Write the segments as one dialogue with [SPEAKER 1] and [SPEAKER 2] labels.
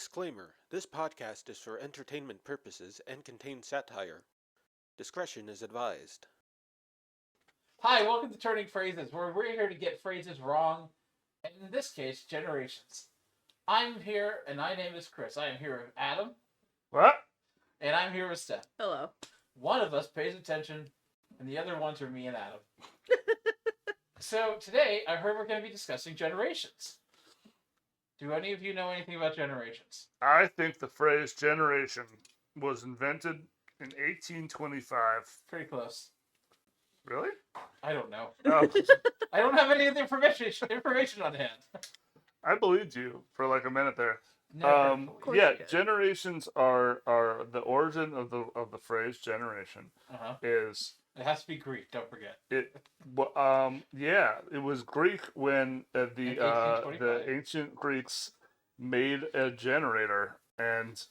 [SPEAKER 1] Disclaimer: this podcast is for entertainment purposes and contains satire. Discretion is advised.
[SPEAKER 2] Hi, welcome to Turning Phrases, where we're here to get phrases wrong, and in this case, generations. I'm here, and my name is Chris. I am here with Adam.
[SPEAKER 3] What?
[SPEAKER 2] And I'm here with Steph.
[SPEAKER 4] Hello.
[SPEAKER 2] One of us pays attention, and the other ones are me and Adam. So today, I heard we're going to be discussing generations. Do any of you know anything about generations?
[SPEAKER 3] I think the phrase generation was invented in 1825.
[SPEAKER 2] Pretty close.
[SPEAKER 3] Really?
[SPEAKER 2] I don't know.
[SPEAKER 3] Oh,
[SPEAKER 2] I don't have any of the information on hand.
[SPEAKER 3] I believed you for like a minute there.
[SPEAKER 2] No,
[SPEAKER 4] course
[SPEAKER 3] Yeah,
[SPEAKER 4] you did.
[SPEAKER 3] generations are the origin of the phrase generation is
[SPEAKER 2] It has to be Greek, don't forget.
[SPEAKER 3] yeah, it was Greek when
[SPEAKER 2] In
[SPEAKER 3] the
[SPEAKER 2] 1825.
[SPEAKER 3] ancient Greeks made a generator and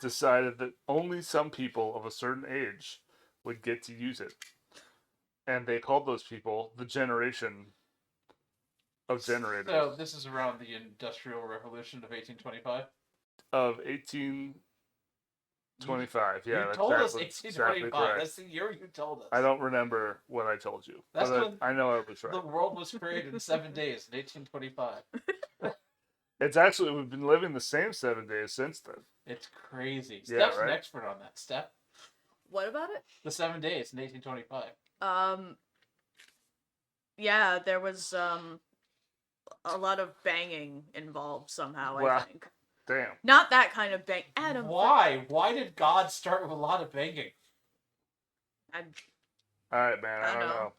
[SPEAKER 3] decided that only some people of a certain age would get to use it. And they called those people the generation of generators.
[SPEAKER 2] So this is around the Industrial Revolution of 1825?
[SPEAKER 3] Of 1825, yeah.
[SPEAKER 2] You
[SPEAKER 3] that's
[SPEAKER 2] told us
[SPEAKER 3] exactly
[SPEAKER 2] 1825.
[SPEAKER 3] correct.
[SPEAKER 2] That's the year you told us.
[SPEAKER 3] I don't remember what I told you.
[SPEAKER 2] That's
[SPEAKER 3] but
[SPEAKER 2] when
[SPEAKER 3] I know I was right.
[SPEAKER 2] The world was created in 7 days in 1825.
[SPEAKER 3] It's actually, we've been living the same 7 days since then.
[SPEAKER 2] It's crazy.
[SPEAKER 3] Yeah,
[SPEAKER 2] Steph's
[SPEAKER 3] right?
[SPEAKER 2] an expert on that. Steph?
[SPEAKER 4] What about it?
[SPEAKER 2] The 7 days in 1825.
[SPEAKER 4] Yeah, there was a lot of banging involved somehow, I
[SPEAKER 3] Wow.
[SPEAKER 4] think.
[SPEAKER 3] Damn.
[SPEAKER 4] Not that kind of bang. Adam.
[SPEAKER 2] Why? Why did God start with a lot of banging?
[SPEAKER 4] I,
[SPEAKER 3] Alright, man, I
[SPEAKER 4] I
[SPEAKER 3] don't
[SPEAKER 4] know.
[SPEAKER 3] know.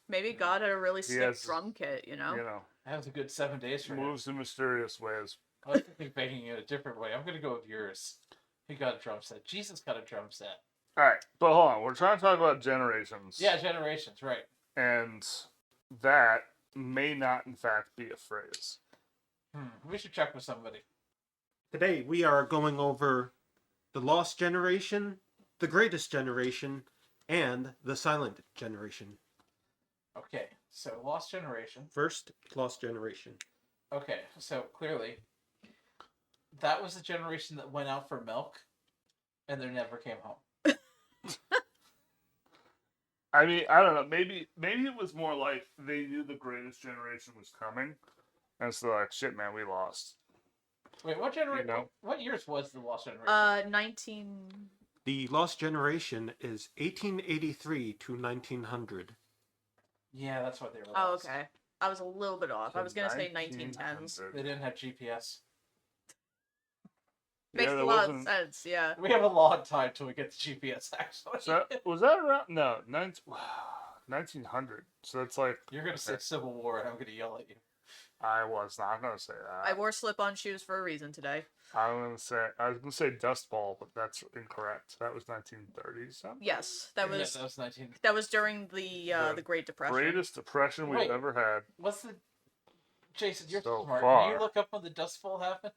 [SPEAKER 4] maybe God had a really sick
[SPEAKER 3] has-
[SPEAKER 4] drum kit, you know?
[SPEAKER 3] You know,
[SPEAKER 2] That was a good 7 days for him.
[SPEAKER 3] moves in mysterious ways.
[SPEAKER 2] I was thinking banging in a different way. I'm going to go with yours. He got a drum set. Jesus got a drum set.
[SPEAKER 3] Alright, but hold on. We're trying to talk about generations.
[SPEAKER 2] Yeah, generations, right.
[SPEAKER 3] And that may not, in fact, be a phrase.
[SPEAKER 2] We should check with somebody.
[SPEAKER 1] Today we are going over the Lost Generation, the Greatest Generation, and the Silent Generation.
[SPEAKER 2] Okay, so Lost Generation.
[SPEAKER 1] First, Lost Generation.
[SPEAKER 2] Okay, so clearly, that was the generation that went out for milk, and they never came home.
[SPEAKER 3] I mean, I don't know. Maybe it was more like they knew the greatest generation was coming, and so like, shit, man, we lost.
[SPEAKER 2] Wait, what generation?
[SPEAKER 3] You know?
[SPEAKER 2] What years was the Lost Generation?
[SPEAKER 4] 19...
[SPEAKER 1] The Lost Generation is 1883 to 1900.
[SPEAKER 2] Yeah, that's what they were.
[SPEAKER 4] Oh,
[SPEAKER 2] lost.
[SPEAKER 4] okay. I was a little bit off. I was going to say 1910s.
[SPEAKER 3] 1900.
[SPEAKER 2] They didn't have GPS.
[SPEAKER 4] Makes
[SPEAKER 3] there
[SPEAKER 4] a lot of
[SPEAKER 3] wasn't-
[SPEAKER 4] sense, yeah.
[SPEAKER 2] We have a long time till we get to GPS. Actually,
[SPEAKER 3] Was that around? No, 1900. So it's like
[SPEAKER 2] you're gonna say Civil War, and I'm gonna yell at you.
[SPEAKER 3] I was not gonna say that.
[SPEAKER 4] I wore slip-on shoes for a reason today.
[SPEAKER 3] I was gonna say Dust Bowl, but that's incorrect. That was 1930 something.
[SPEAKER 4] Yes,
[SPEAKER 2] Yeah, that was 19.
[SPEAKER 4] that was during the Great Depression.
[SPEAKER 3] Greatest depression we've
[SPEAKER 2] Wait.
[SPEAKER 3] ever had.
[SPEAKER 2] What's the? Jason, you're
[SPEAKER 3] So
[SPEAKER 2] smart.
[SPEAKER 3] far.
[SPEAKER 2] Can you look up when the Dust Bowl happened?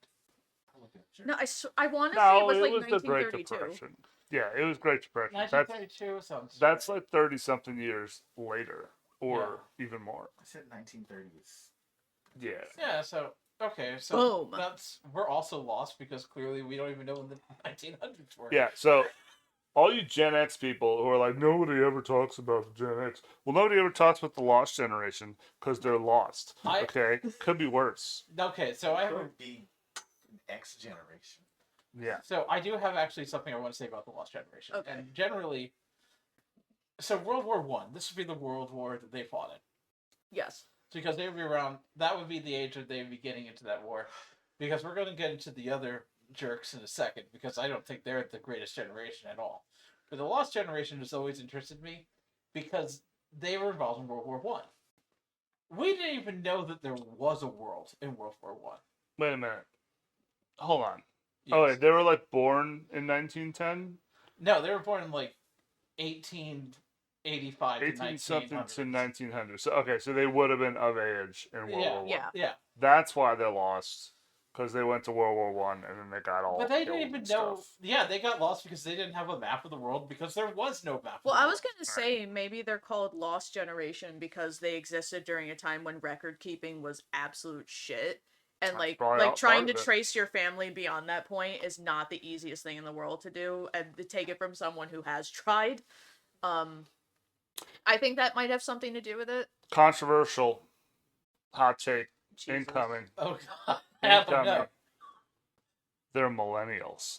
[SPEAKER 4] No, I want to say it
[SPEAKER 3] No,
[SPEAKER 4] was
[SPEAKER 3] it
[SPEAKER 4] like
[SPEAKER 3] was the Great
[SPEAKER 4] 1932.
[SPEAKER 3] Depression. Yeah, it was Great Depression.
[SPEAKER 2] 1932 sounds.
[SPEAKER 3] That's like 30 something years later, or even more.
[SPEAKER 5] I said 1930s.
[SPEAKER 3] Yeah.
[SPEAKER 2] Yeah. So okay. So
[SPEAKER 4] Boom.
[SPEAKER 2] we're also lost because clearly we don't even know when the 1900s were.
[SPEAKER 3] Yeah, so all you Gen X people who are like, nobody ever talks about the Gen X. Well, nobody ever talks about the Lost Generation because they're lost. Okay? Could be worse.
[SPEAKER 2] Okay. So I have.
[SPEAKER 5] Could be an X generation.
[SPEAKER 3] Yeah.
[SPEAKER 2] So I do have actually something I want to say about the Lost Generation.
[SPEAKER 4] Okay.
[SPEAKER 2] And generally, so World War One. This would be the World War that they fought in.
[SPEAKER 4] Yes.
[SPEAKER 2] Because they would be around, that would be the age that they would be getting into that war. Because we're going to get into the other jerks in a second, because I don't think they're the greatest generation at all. But the Lost Generation has always interested me, because they were involved in World War One. We didn't even know that there was a world in World War One.
[SPEAKER 3] Wait a minute. Hold on.
[SPEAKER 2] Yes.
[SPEAKER 3] Oh, wait, they were like born in 1910?
[SPEAKER 2] No, they were born in like 1885 to
[SPEAKER 3] 18 something
[SPEAKER 2] 1900.
[SPEAKER 3] to 1900. So, okay, so they would have been of age in World War One.
[SPEAKER 4] Yeah.
[SPEAKER 2] Yeah.
[SPEAKER 3] That's why they're lost. Because they went to World War One and then they got all
[SPEAKER 2] But they
[SPEAKER 3] killed
[SPEAKER 2] didn't even
[SPEAKER 3] and
[SPEAKER 2] know.
[SPEAKER 3] stuff.
[SPEAKER 2] Yeah, they got lost because they didn't have a map of the world because there was no map.
[SPEAKER 4] Well,
[SPEAKER 2] of the
[SPEAKER 4] I was
[SPEAKER 2] world.
[SPEAKER 4] going to say maybe they're called Lost Generation because they existed during a time when record keeping was absolute shit. And
[SPEAKER 3] That's probably
[SPEAKER 4] like
[SPEAKER 3] all
[SPEAKER 4] trying
[SPEAKER 3] part
[SPEAKER 4] to
[SPEAKER 3] of it.
[SPEAKER 4] trace your family beyond that point is not the easiest thing in the world to do, and to take it from someone who has tried. I think that might have something to do with it.
[SPEAKER 3] Controversial. Hot take.
[SPEAKER 4] Jesus.
[SPEAKER 3] Incoming.
[SPEAKER 2] Oh god, I don't know.
[SPEAKER 3] Incoming. They're millennials.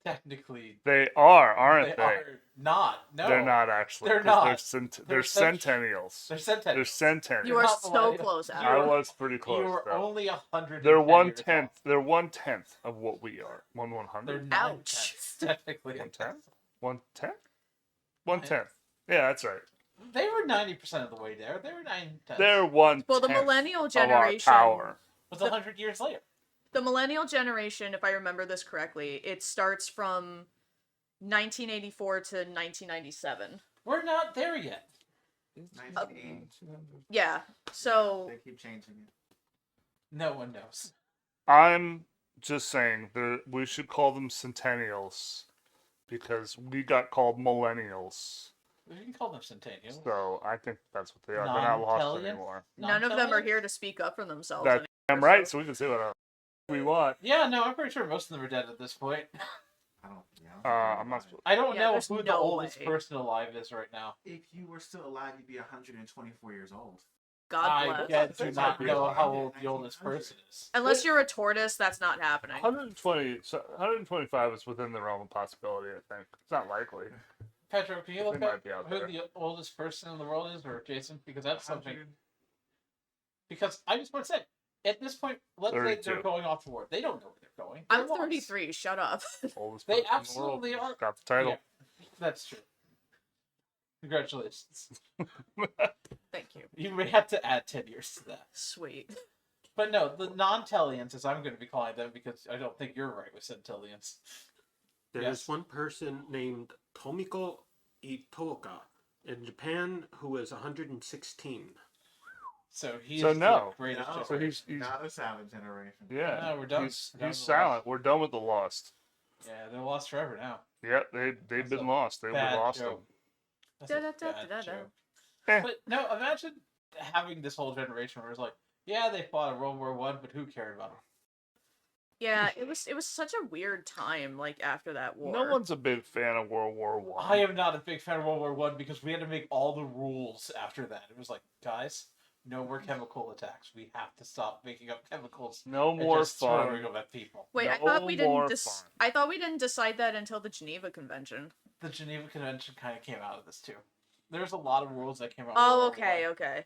[SPEAKER 2] Technically,
[SPEAKER 3] They are, aren't they?
[SPEAKER 2] are not. No,
[SPEAKER 3] They're not actually.
[SPEAKER 2] They're
[SPEAKER 3] 'cause
[SPEAKER 2] not.
[SPEAKER 3] They're
[SPEAKER 2] They're cent-
[SPEAKER 3] centennials.
[SPEAKER 2] They're
[SPEAKER 3] They're
[SPEAKER 2] centennials.
[SPEAKER 3] centennials.
[SPEAKER 4] You are
[SPEAKER 2] not
[SPEAKER 4] so
[SPEAKER 2] millennial.
[SPEAKER 4] close,
[SPEAKER 2] You
[SPEAKER 3] I
[SPEAKER 4] Adam.
[SPEAKER 3] was pretty
[SPEAKER 2] You
[SPEAKER 3] close.
[SPEAKER 2] are
[SPEAKER 3] though.
[SPEAKER 2] only 100.
[SPEAKER 3] They're
[SPEAKER 2] years
[SPEAKER 3] 1/10.
[SPEAKER 2] off.
[SPEAKER 3] They're 1/10 of what we are.
[SPEAKER 2] They're
[SPEAKER 3] 1/100.
[SPEAKER 2] 9/10 technically.
[SPEAKER 3] 1/10. 1/10. 1/10. Yeah, that's right.
[SPEAKER 2] They were 90% of the way there. They were 9/10.
[SPEAKER 3] They're 1/10.
[SPEAKER 4] Well, the millennial
[SPEAKER 3] of our
[SPEAKER 4] generation.
[SPEAKER 3] power.
[SPEAKER 2] Was 100 years later.
[SPEAKER 4] The millennial generation, if I remember this correctly, it starts from 1984 to 1997.
[SPEAKER 2] We're not there yet.
[SPEAKER 5] 1980.
[SPEAKER 4] Yeah. So
[SPEAKER 5] They keep changing it.
[SPEAKER 2] No one knows.
[SPEAKER 3] I'm just saying that we should call them centennials because we got called millennials.
[SPEAKER 2] We can call them centennials.
[SPEAKER 3] So I think that's what they are. They're not lost
[SPEAKER 2] Non-tellians?
[SPEAKER 3] anymore.
[SPEAKER 4] none of them are
[SPEAKER 2] Non-tellians?
[SPEAKER 4] here to speak up for themselves.
[SPEAKER 3] That's
[SPEAKER 4] anymore,
[SPEAKER 3] I'm right,
[SPEAKER 4] so-
[SPEAKER 3] so we can say what we want.
[SPEAKER 2] Yeah, no, I'm pretty sure most of them are dead at this point.
[SPEAKER 5] I don't. Yeah,
[SPEAKER 3] I'm not.
[SPEAKER 2] I don't
[SPEAKER 4] Yeah,
[SPEAKER 2] know
[SPEAKER 4] there's
[SPEAKER 2] who the
[SPEAKER 4] no
[SPEAKER 2] oldest
[SPEAKER 4] way.
[SPEAKER 2] person alive is right now.
[SPEAKER 5] If you were still alive, you'd be 124 years old.
[SPEAKER 4] God
[SPEAKER 2] I
[SPEAKER 4] bless.
[SPEAKER 2] do not know how old the
[SPEAKER 5] 1900.
[SPEAKER 2] oldest person is.
[SPEAKER 4] Unless you're a tortoise, that's not happening.
[SPEAKER 3] 125 is within the realm of possibility. I think it's not likely.
[SPEAKER 2] Pedro, can you look
[SPEAKER 3] They might
[SPEAKER 2] up
[SPEAKER 3] be out
[SPEAKER 2] who
[SPEAKER 3] there.
[SPEAKER 2] the oldest person in the world is, or Jason? Because that's something.
[SPEAKER 5] 100.
[SPEAKER 2] Because I just want to say, at this point, let's say
[SPEAKER 3] 32.
[SPEAKER 2] they're going off to war. They don't know where they're going.
[SPEAKER 4] I'm
[SPEAKER 2] They're lost.
[SPEAKER 4] 33. Shut up.
[SPEAKER 3] Oldest
[SPEAKER 2] They
[SPEAKER 3] person in the world.
[SPEAKER 2] absolutely are.
[SPEAKER 3] Got the title.
[SPEAKER 2] Yeah, that's true. Congratulations.
[SPEAKER 4] Thank you.
[SPEAKER 2] You may have to add 10 years to that.
[SPEAKER 4] Sweet.
[SPEAKER 2] But no, the non-Tellians, as I'm going to be calling them, because I don't think you're right with Centillians.
[SPEAKER 1] There
[SPEAKER 2] Yes.
[SPEAKER 1] is one person named Tomiko Itoka in Japan who is 116.
[SPEAKER 2] So he's
[SPEAKER 3] So no.
[SPEAKER 2] the greatest.
[SPEAKER 5] No,
[SPEAKER 3] So he's
[SPEAKER 5] not a silent generation.
[SPEAKER 3] yeah.
[SPEAKER 2] No, we're done.
[SPEAKER 3] He's,
[SPEAKER 2] We're done
[SPEAKER 3] he's
[SPEAKER 2] with the
[SPEAKER 3] silent. We're done with the lost.
[SPEAKER 2] Yeah, they're lost forever now.
[SPEAKER 3] Yeah, they've
[SPEAKER 2] That's
[SPEAKER 3] been
[SPEAKER 2] a
[SPEAKER 3] lost. We
[SPEAKER 2] bad
[SPEAKER 3] lost
[SPEAKER 2] joke.
[SPEAKER 3] them.
[SPEAKER 2] That's a
[SPEAKER 4] Da-da-da-da-da-da.
[SPEAKER 2] bad joke.
[SPEAKER 3] Eh.
[SPEAKER 2] But no, imagine having this whole generation where it's like, yeah, they fought in World War One, but who cared about them?
[SPEAKER 4] Yeah, it was such a weird time, like, after that war.
[SPEAKER 3] No one's a big fan of World War One.
[SPEAKER 2] I am not a big fan of World War One because we had to make all the rules after that. It was like, guys, no more chemical attacks. We have to stop making up chemicals
[SPEAKER 3] No
[SPEAKER 2] and
[SPEAKER 3] more
[SPEAKER 2] just throwing
[SPEAKER 3] fun.
[SPEAKER 2] them at people.
[SPEAKER 4] Wait, I
[SPEAKER 3] No
[SPEAKER 4] thought we
[SPEAKER 3] more
[SPEAKER 4] didn't
[SPEAKER 3] fun.
[SPEAKER 4] I thought we didn't decide that until the Geneva Convention.
[SPEAKER 2] The Geneva Convention kind of came out of this too. There's a lot of rules that came out. of
[SPEAKER 4] Oh,
[SPEAKER 2] World War
[SPEAKER 4] okay,
[SPEAKER 2] One.
[SPEAKER 4] okay.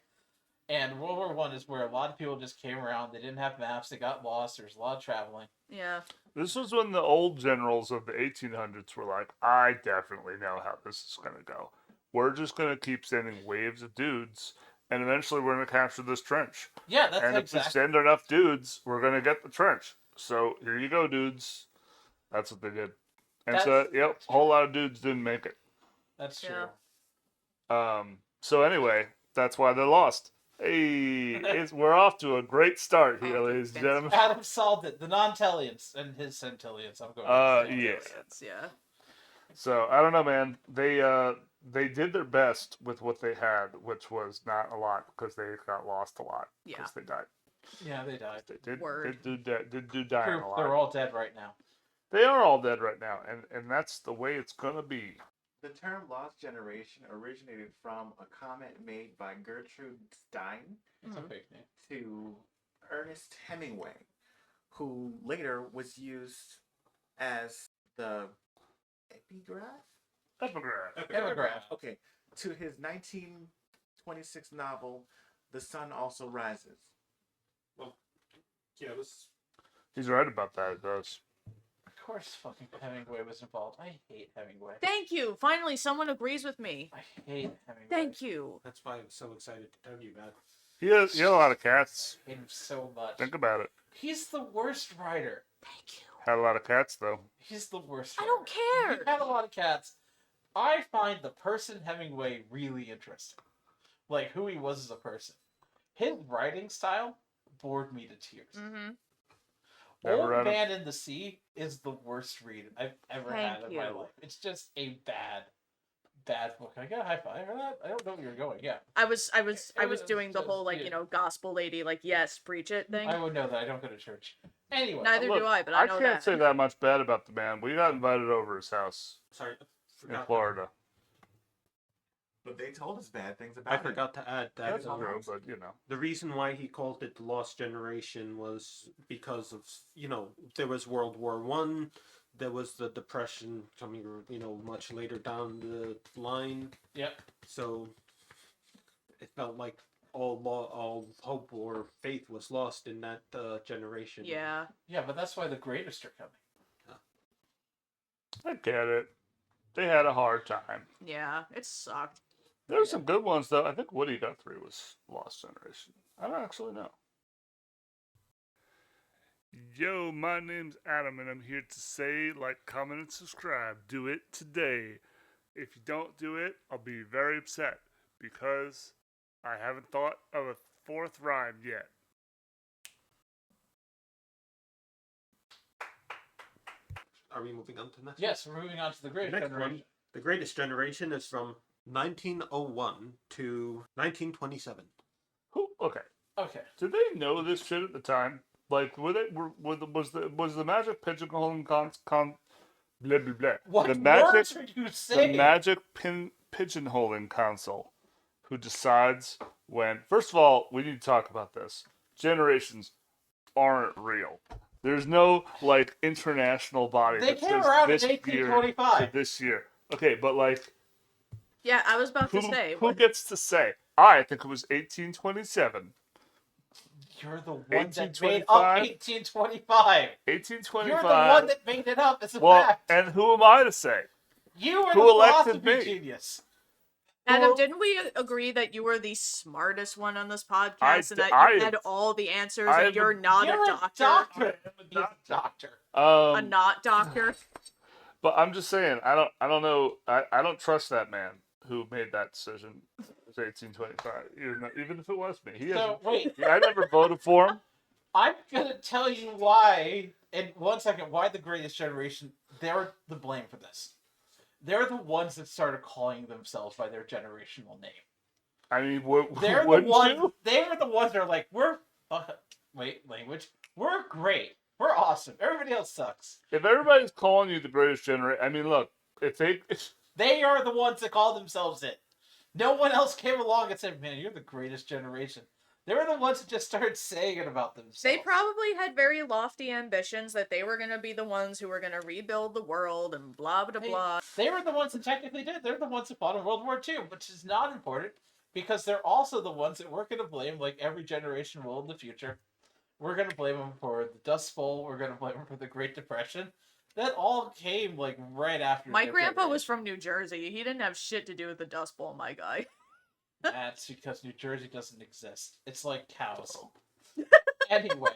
[SPEAKER 2] And World War One is where a lot of people just came around. They didn't have maps. They got lost. There's a lot of traveling.
[SPEAKER 4] Yeah.
[SPEAKER 3] This was when the old generals of the 1800s were like, I definitely know how this is going to go. We're just going to keep sending waves of dudes, and eventually we're going to capture this trench.
[SPEAKER 2] Yeah, that's
[SPEAKER 3] And if we
[SPEAKER 2] exactly.
[SPEAKER 3] send enough dudes, we're going to get the trench. So here you go, dudes. That's what they did. And so,
[SPEAKER 2] That's-
[SPEAKER 3] yep,
[SPEAKER 2] that's
[SPEAKER 3] a whole
[SPEAKER 2] true.
[SPEAKER 3] lot of dudes didn't make it.
[SPEAKER 2] That's true.
[SPEAKER 4] Yeah.
[SPEAKER 3] So anyway, that's why they're lost. Hey, we're off to a great start here,
[SPEAKER 4] Oh,
[SPEAKER 3] ladies and
[SPEAKER 4] fancy.
[SPEAKER 3] gentlemen.
[SPEAKER 2] Adam solved it. The non-Tellians and his Centillians. I'm going. with the
[SPEAKER 3] Yeah.
[SPEAKER 2] Centillians.
[SPEAKER 4] Yeah.
[SPEAKER 3] So I don't know, man. They did their best with what they had, which was not a lot because they got lost a lot
[SPEAKER 4] Yeah.
[SPEAKER 3] because they died.
[SPEAKER 2] Yeah, they died.
[SPEAKER 3] They did
[SPEAKER 4] Word.
[SPEAKER 3] did do dying
[SPEAKER 2] Proof
[SPEAKER 3] a lot.
[SPEAKER 2] they're all dead right now.
[SPEAKER 3] They are all dead right now, and that's the way it's gonna be.
[SPEAKER 5] The term lost generation originated from a comment made by Gertrude Stein
[SPEAKER 2] It's a
[SPEAKER 4] Mhm.
[SPEAKER 2] fake name.
[SPEAKER 5] to Ernest Hemingway, who later was used as the epigraph?
[SPEAKER 3] Epigraph.
[SPEAKER 2] Epigraph.
[SPEAKER 5] Okay, to his 1926 novel, The Sun Also Rises.
[SPEAKER 1] Yeah, it was.
[SPEAKER 3] He's right about that. It does.
[SPEAKER 2] Of course, fucking Hemingway was involved. I hate Hemingway.
[SPEAKER 4] Thank you. Finally, someone agrees with me.
[SPEAKER 2] I hate Hemingway.
[SPEAKER 4] Thank you.
[SPEAKER 1] That's why I'm so excited to tell you about it.
[SPEAKER 3] He had a lot of cats.
[SPEAKER 2] I hate him so much.
[SPEAKER 3] Think about it.
[SPEAKER 2] He's the worst writer.
[SPEAKER 4] Thank you.
[SPEAKER 3] Had a lot of cats though.
[SPEAKER 2] He's the worst.
[SPEAKER 4] I don't
[SPEAKER 2] writer.
[SPEAKER 4] care.
[SPEAKER 2] He had a lot of cats. I find the person Hemingway really interesting. Like who he was as a person. His writing style bored me to tears.
[SPEAKER 4] Mm-hmm.
[SPEAKER 3] Never
[SPEAKER 2] Old
[SPEAKER 3] read him.
[SPEAKER 2] Man in the Sea is the worst read I've ever had
[SPEAKER 4] Thank
[SPEAKER 2] in my
[SPEAKER 4] you.
[SPEAKER 2] life. It's just a bad, bad book. I got a high five for that. I don't know where you're going. Yeah,
[SPEAKER 4] I was
[SPEAKER 2] was
[SPEAKER 4] doing the
[SPEAKER 2] just-
[SPEAKER 4] whole like,
[SPEAKER 2] yeah.
[SPEAKER 4] you know, gospel lady, like, yes, preach it thing.
[SPEAKER 2] I would know that. I don't go to church. Anyway,
[SPEAKER 4] Neither
[SPEAKER 3] Look,
[SPEAKER 4] do I, but I know
[SPEAKER 3] can't
[SPEAKER 4] that.
[SPEAKER 3] say that much bad about the man. We got invited over his house
[SPEAKER 1] Sorry, I
[SPEAKER 3] in
[SPEAKER 1] forgot.
[SPEAKER 3] Florida.
[SPEAKER 5] But they told us bad things about
[SPEAKER 1] I
[SPEAKER 5] it.
[SPEAKER 1] forgot to add that
[SPEAKER 3] That's true, but you know.
[SPEAKER 1] the reason why he called it the Lost Generation was because of, you know, there was World War One, there was the Depression coming, you know, much later down the line.
[SPEAKER 2] Yep.
[SPEAKER 1] So it felt like all hope or faith was lost in that generation.
[SPEAKER 4] Yeah.
[SPEAKER 2] Yeah, but that's why the greatest are coming.
[SPEAKER 3] I get it. They had a hard time.
[SPEAKER 4] Yeah. It sucked.
[SPEAKER 3] There's some good ones though. I think Woody Guthrie was Lost Generation. I don't actually know. Yo, my name's Adam, and I'm here to say, like, comment, and subscribe. Do it today. If you don't do it, I'll be very upset because I haven't thought of a fourth rhyme yet.
[SPEAKER 1] Are we moving on to the next?
[SPEAKER 2] Yes, we're moving on to the
[SPEAKER 1] The
[SPEAKER 2] greatest
[SPEAKER 1] next
[SPEAKER 2] generation.
[SPEAKER 1] one, the Greatest Generation, is from 1901 to 1927.
[SPEAKER 3] Who? Okay.
[SPEAKER 2] Okay.
[SPEAKER 3] Did they know this shit at the time? Like, was the magic pigeonholing blah blah blah.
[SPEAKER 2] What
[SPEAKER 3] the
[SPEAKER 2] words are you
[SPEAKER 3] the
[SPEAKER 2] saying?
[SPEAKER 3] magic pigeonholing council, who decides when. First of all, we need to talk about this. Generations aren't real. There's no like international body
[SPEAKER 2] They
[SPEAKER 3] that
[SPEAKER 2] came
[SPEAKER 3] says
[SPEAKER 2] around in
[SPEAKER 3] this year to
[SPEAKER 2] 1825.
[SPEAKER 3] this year. Okay, but like,
[SPEAKER 4] Yeah, I was about
[SPEAKER 3] who
[SPEAKER 4] to say.
[SPEAKER 3] who
[SPEAKER 4] what-
[SPEAKER 3] gets to say? I think it was 1827.
[SPEAKER 2] You're the one that made
[SPEAKER 3] 1825?
[SPEAKER 2] up 1825.
[SPEAKER 3] 1825.
[SPEAKER 2] You're the one that made it up. It's a
[SPEAKER 3] Well,
[SPEAKER 2] fact.
[SPEAKER 3] and who am I to say?
[SPEAKER 2] You were
[SPEAKER 3] who
[SPEAKER 2] the
[SPEAKER 3] elected
[SPEAKER 2] philosophy
[SPEAKER 3] me?
[SPEAKER 2] genius.
[SPEAKER 4] Adam,
[SPEAKER 3] Well-
[SPEAKER 4] didn't we agree that you were the smartest one on this podcast and that
[SPEAKER 3] I-
[SPEAKER 4] you had all the answers
[SPEAKER 3] I
[SPEAKER 4] and you're
[SPEAKER 3] am-
[SPEAKER 4] not
[SPEAKER 2] You're
[SPEAKER 4] a doctor?
[SPEAKER 2] He's a doctor.
[SPEAKER 4] A not doctor?
[SPEAKER 3] But I'm just saying, I don't know, I don't trust that man who made that decision. It was 1825, even if it was me. He
[SPEAKER 2] So
[SPEAKER 3] hasn't,
[SPEAKER 2] wait,
[SPEAKER 3] I never voted for him.
[SPEAKER 2] I'm gonna tell you why. In 1 second, why the greatest generation? They're the blame for this. They're the ones that started calling themselves by their generational name.
[SPEAKER 3] I mean,
[SPEAKER 2] They're the
[SPEAKER 3] wouldn't
[SPEAKER 2] ones.
[SPEAKER 3] you?
[SPEAKER 2] They were the ones that are like, we're language. We're great. We're awesome. Everybody else sucks.
[SPEAKER 3] If everybody's calling you the greatest generation, I mean, look, if
[SPEAKER 2] They are the ones that call themselves it. No one else came along and said, "Man, you're the greatest generation." They were the ones that just started saying it about themselves.
[SPEAKER 4] They probably had very lofty ambitions that they were going to be the ones who were going to rebuild the world and blah, blah, blah.
[SPEAKER 2] They were the ones that technically did. They're the ones that fought in World War II, which is not important because they're also the ones that we're going to blame, like every generation will in the future. We're going to blame them for the Dust Bowl. We're going to blame them for the Great Depression. That all came like right after.
[SPEAKER 4] My
[SPEAKER 2] their
[SPEAKER 4] grandpa was
[SPEAKER 2] generation.
[SPEAKER 4] from New Jersey. He didn't have shit to do with the Dust Bowl, my guy.
[SPEAKER 2] That's because New Jersey doesn't exist. It's like cows. Anyway,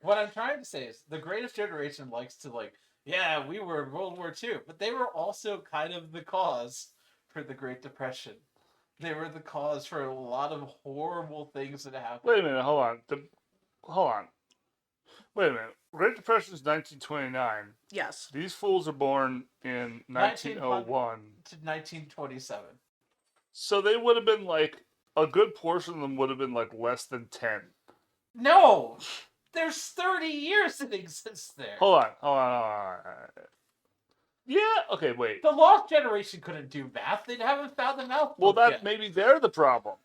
[SPEAKER 2] what I'm trying to say is the greatest generation likes to yeah, we were in World War II, but they were also kind of the cause for the Great Depression. They were the cause for a lot of horrible things that happened.
[SPEAKER 3] wait a minute, hold on. Wait a minute. Great Depression is 1929.
[SPEAKER 4] Yes.
[SPEAKER 3] These fools are born in 1901.
[SPEAKER 2] To 1927.
[SPEAKER 3] So they would have been like, a good portion of them would have been like less than 10.
[SPEAKER 2] No! There's 30 years that exists there.
[SPEAKER 3] Hold on. Yeah, okay, wait.
[SPEAKER 2] The Lost Generation couldn't do math. They haven't found the math
[SPEAKER 3] Well,
[SPEAKER 2] book
[SPEAKER 3] that
[SPEAKER 2] yet.
[SPEAKER 3] maybe they're the problem.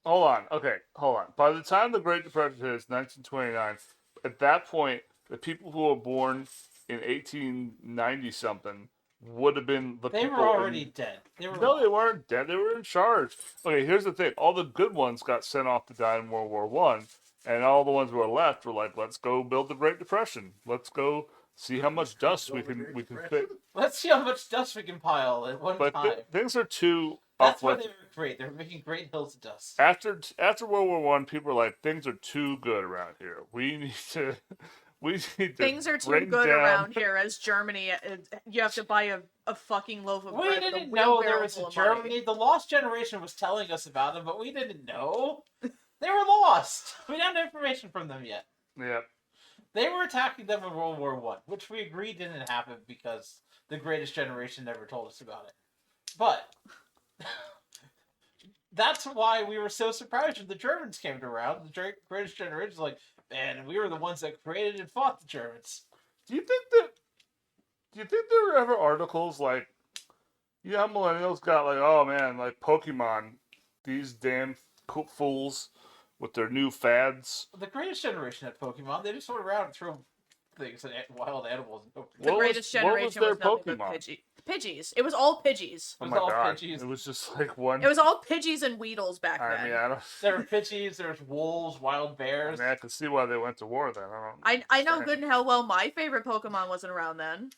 [SPEAKER 3] Hold on. By the time the Great Depression hits, 1929, at that point, the people who were born in 1890 something would have been the
[SPEAKER 2] They
[SPEAKER 3] people.
[SPEAKER 2] were already dead.
[SPEAKER 3] No, they weren't dead. They were in charge. Okay, here's the thing: all the good ones got sent off to die in World War One, and all the ones who were left were like, "Let's go build the Great Depression. Let's go see how much dust we can fit."
[SPEAKER 2] Let's see how much dust we can pile at one
[SPEAKER 3] But
[SPEAKER 2] time.
[SPEAKER 3] things are too
[SPEAKER 2] That's why
[SPEAKER 3] uplifting.
[SPEAKER 2] they were great. They were making great hills of dust.
[SPEAKER 3] After World War One, people were like, "Things are too good around here. We need to."
[SPEAKER 4] Things are too
[SPEAKER 3] bring
[SPEAKER 4] good
[SPEAKER 3] down-
[SPEAKER 4] around here as Germany. You have to buy a fucking loaf of
[SPEAKER 2] We
[SPEAKER 4] bread. with
[SPEAKER 2] didn't
[SPEAKER 4] a
[SPEAKER 2] know there
[SPEAKER 4] wheelbarrow
[SPEAKER 2] was
[SPEAKER 4] full
[SPEAKER 2] a
[SPEAKER 4] of money.
[SPEAKER 2] Germany. The Lost Generation was telling us about them, but we didn't know. They were lost. We don't have information from them yet.
[SPEAKER 3] Yeah.
[SPEAKER 2] They were attacking them in World War One, which we agreed didn't happen because the Greatest Generation never told us about it. But that's why we were so surprised when the Germans came around. The greatest generation was like, man, we were the ones that created and fought the Germans.
[SPEAKER 3] Do you think there were ever articles like, you know how millennials got like, oh man, like Pokemon, these damn fools with their new fads.
[SPEAKER 2] The greatest generation had Pokemon. They just went around and threw things at wild animals.
[SPEAKER 4] The
[SPEAKER 3] What
[SPEAKER 4] greatest
[SPEAKER 3] was
[SPEAKER 4] generation
[SPEAKER 3] their
[SPEAKER 4] was nothing but
[SPEAKER 3] Pokemon?
[SPEAKER 4] Pidgeys. It was all Pidgeys.
[SPEAKER 3] Oh
[SPEAKER 2] It was
[SPEAKER 3] my
[SPEAKER 2] all
[SPEAKER 3] god,
[SPEAKER 2] Pidgeys.
[SPEAKER 3] it was just like one.
[SPEAKER 4] It was all Pidgeys and Weedles back
[SPEAKER 3] I
[SPEAKER 4] then.
[SPEAKER 3] mean, I don't.
[SPEAKER 2] There were Pidgeys, there was wolves, wild
[SPEAKER 3] I
[SPEAKER 2] bears.
[SPEAKER 3] mean, I can see why they went to war then.
[SPEAKER 4] I know good and hell well my favorite Pokemon wasn't around then.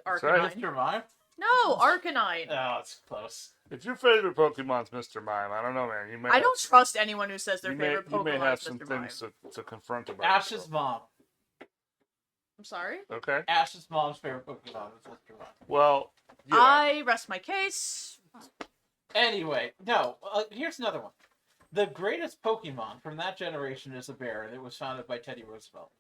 [SPEAKER 3] right.
[SPEAKER 4] Arcanine.
[SPEAKER 2] Mr. Mime?
[SPEAKER 4] No, Arcanine.
[SPEAKER 2] Oh, it's close.
[SPEAKER 3] If your favorite Pokemon's Mr. Mime, I don't know, man. You may.
[SPEAKER 4] I
[SPEAKER 3] have
[SPEAKER 4] don't
[SPEAKER 3] some-
[SPEAKER 4] trust anyone who says their
[SPEAKER 3] you
[SPEAKER 4] favorite
[SPEAKER 3] may
[SPEAKER 4] Pokemon
[SPEAKER 3] have
[SPEAKER 4] is
[SPEAKER 3] some
[SPEAKER 4] Mr. Mime.
[SPEAKER 3] things to confront about.
[SPEAKER 2] Ash's
[SPEAKER 3] yourself.
[SPEAKER 2] mom.
[SPEAKER 4] I'm sorry?
[SPEAKER 3] Okay.
[SPEAKER 2] Ash's mom's favorite Pokemon was Mr. Mime.
[SPEAKER 3] Well, yeah.
[SPEAKER 4] I rest my case.
[SPEAKER 2] Anyway, no, here's another one. The greatest Pokemon from that generation is a bear, and it was founded by Teddy Roosevelt.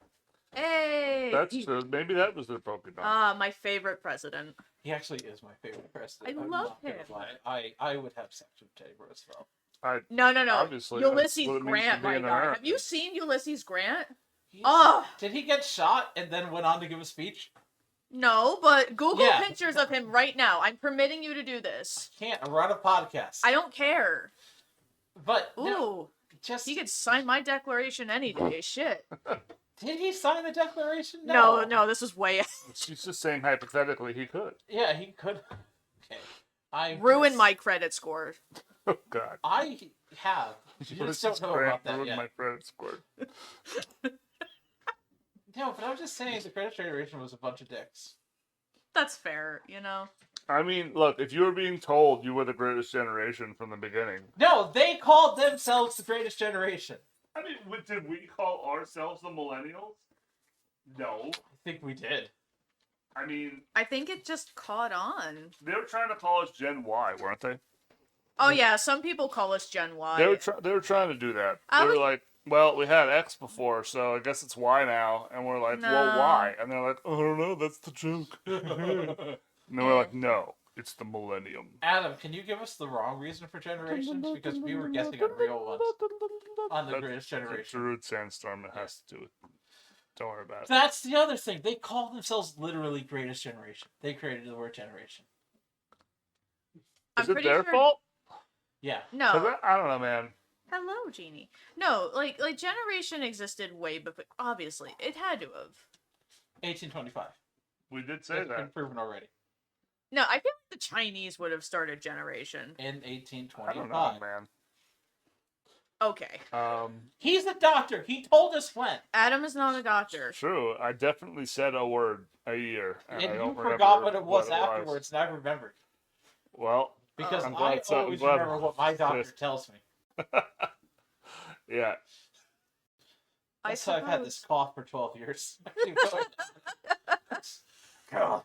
[SPEAKER 4] Hey!
[SPEAKER 3] That's true. Maybe that was their Pokemon.
[SPEAKER 4] My favorite president.
[SPEAKER 2] He actually is my favorite president.
[SPEAKER 4] I
[SPEAKER 2] I'm
[SPEAKER 4] love
[SPEAKER 2] not gonna
[SPEAKER 4] him.
[SPEAKER 2] lie. I would have sex with Teddy Roosevelt.
[SPEAKER 4] No.
[SPEAKER 3] Obviously, that's
[SPEAKER 4] Ulysses
[SPEAKER 3] what it means to
[SPEAKER 4] Grant,
[SPEAKER 3] be
[SPEAKER 4] my
[SPEAKER 3] an
[SPEAKER 4] god.
[SPEAKER 3] American.
[SPEAKER 4] Have you seen Ulysses Grant?
[SPEAKER 2] He's-
[SPEAKER 4] Oh!
[SPEAKER 2] Did he get shot and then went on to give a speech?
[SPEAKER 4] No, but Google
[SPEAKER 2] Yeah.
[SPEAKER 4] pictures of him right now. I'm permitting you to do this.
[SPEAKER 2] Can't. We're on a podcast.
[SPEAKER 4] I don't care.
[SPEAKER 2] But
[SPEAKER 4] Ooh,
[SPEAKER 2] no, just
[SPEAKER 4] he could sign my declaration any day. Shit.
[SPEAKER 2] did he sign the Declaration?
[SPEAKER 4] No, this is way
[SPEAKER 3] She's just saying hypothetically he could.
[SPEAKER 2] Yeah, he could. Okay, I
[SPEAKER 4] ruin my credit score.
[SPEAKER 3] Oh God.
[SPEAKER 2] I have. You just don't know about that
[SPEAKER 3] ruined
[SPEAKER 2] yet.
[SPEAKER 3] my credit score.
[SPEAKER 2] No, but I was just saying the greatest generation was a bunch of dicks.
[SPEAKER 4] That's fair, you know.
[SPEAKER 3] I mean, look, if you were being told you were the greatest generation from the beginning.
[SPEAKER 2] No, they called themselves the greatest generation.
[SPEAKER 3] I mean, did we call ourselves the millennials? No.
[SPEAKER 2] I think we did.
[SPEAKER 3] I mean,
[SPEAKER 4] I think it just caught on.
[SPEAKER 3] they were trying to call us Gen Y, weren't they?
[SPEAKER 4] Oh yeah, some people call us Gen Y.
[SPEAKER 3] They were trying to do that.
[SPEAKER 4] I
[SPEAKER 3] They were
[SPEAKER 4] was-
[SPEAKER 3] like, well, we had X before, so I guess it's Y now. And we're like, well,
[SPEAKER 4] No.
[SPEAKER 3] why? And they're like, oh, I don't know, that's the joke. And then we're like, no, it's the millennium.
[SPEAKER 2] Adam, can you give us the wrong reason for generations? Because we were guessing on real ones. On the greatest generation.
[SPEAKER 3] Druid Sandstorm, it has to do with. Don't worry about it.
[SPEAKER 2] That's the other thing. They call themselves literally greatest generation. They created the word generation.
[SPEAKER 4] I'm
[SPEAKER 3] Is it
[SPEAKER 4] pretty
[SPEAKER 3] their
[SPEAKER 4] sure-
[SPEAKER 3] fault?
[SPEAKER 2] Yeah.
[SPEAKER 3] 'Cause
[SPEAKER 4] No.
[SPEAKER 3] I don't know, man.
[SPEAKER 4] Hello, Jeanie. No, like generation existed way before. Obviously, it had to have.
[SPEAKER 2] 1825.
[SPEAKER 3] We did say
[SPEAKER 2] It's been
[SPEAKER 3] that.
[SPEAKER 2] proven already.
[SPEAKER 4] No, I feel like the Chinese would have started generation.
[SPEAKER 2] In
[SPEAKER 3] I don't know,
[SPEAKER 2] 1825.
[SPEAKER 3] man.
[SPEAKER 4] Okay,
[SPEAKER 2] He's a doctor. He told us when.
[SPEAKER 4] Adam is not a doctor.
[SPEAKER 3] True. I definitely said a word a year, and
[SPEAKER 2] And
[SPEAKER 3] I
[SPEAKER 2] you
[SPEAKER 3] don't remember
[SPEAKER 2] forgot what it was
[SPEAKER 3] what
[SPEAKER 2] afterwards, and I remembered.
[SPEAKER 3] Well,
[SPEAKER 2] Because
[SPEAKER 3] I'm
[SPEAKER 2] I
[SPEAKER 3] glad so- I'm
[SPEAKER 2] always
[SPEAKER 3] glad
[SPEAKER 2] remember what my doctor
[SPEAKER 3] this-
[SPEAKER 2] tells me.
[SPEAKER 3] yeah.
[SPEAKER 2] That's how I've had this cough for 12 years. Keep going. God.